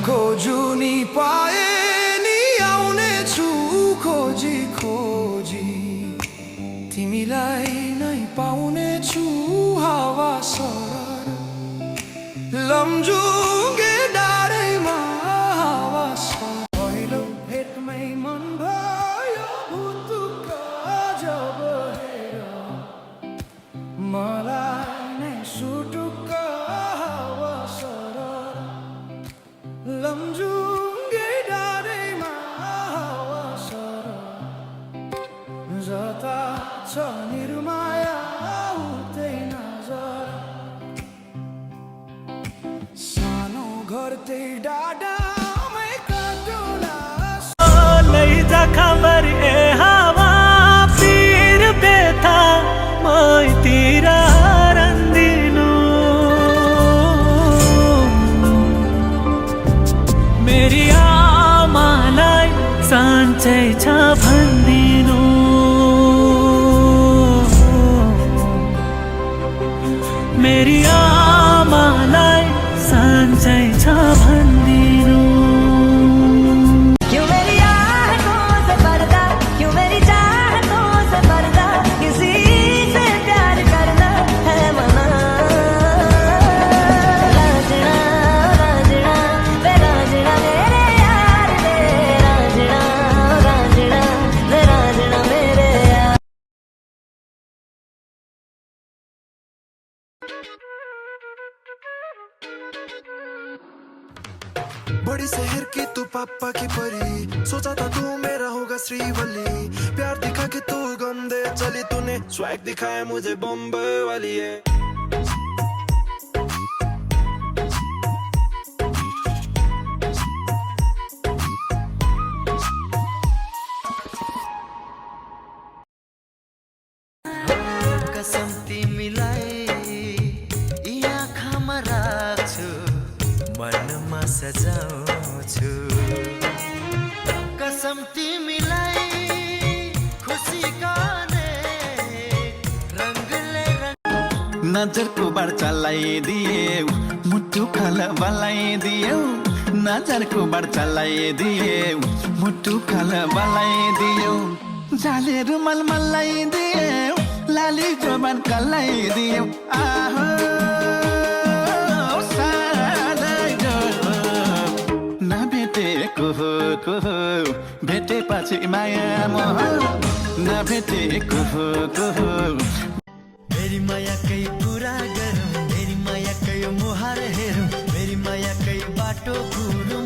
खोजु नि पाए नि आउने छु खोजी खोजी तिमीलाई नै पाउने छु हावा सरर लमजुङ्गे डाँडैमा हावा सरर पहिलो भेटमै मन भयो भुतुक्क जब हेर मलाई नै सुटुक्क हावा सरर लमजुङ्गे डाँडैमा हावा सरर जता छ निर्माया उतै नजर सानो घर त्यही डाँडामै काटुला लैजा खबर ए हावा पीर बेथा मैतिर रन्दिनु मेरी आमालाई साँच्चै छ भन्दिनु मेरी आमालाई साँच्चै छ भन्दिनु क्यों मेरी आहटों से पर्दा क्यों मेरी चाहतों से पर्दा किसी से प्यार करना है मना राजना राजना वे राजना मेरे यार वे राजना राजना वे राजना मेरे यार बड़ी शहर की तू पापा की परी सोचा था तू मेरा होगा श्रीवल्ली प्यार दिखा के तू गम दे चली तूने स्वैग दिखाया मुझे बॉम्बे वाली है कसम तिमीलाई यी आँखामा राख्छु मनमा सजाउँछु कसम तिमीलाई खुसी गर्ने रंगले रंग नजरको बार चलाइदियौ मुटु खल बलाइदियौ नजरको बार चलाइदियौ मुटु खल बलाइदियौ जाले रुमाल मलाइदियौ लाली जोबान कलाइदियौ आहो नभेटेको हो भेटेपछि माया मोह नभेटेको हो मेरी मायाकै कुरा गरौँ मेरी मायाकै मुहार हेरौँ मेरी मायाकै बाटो घुरौँ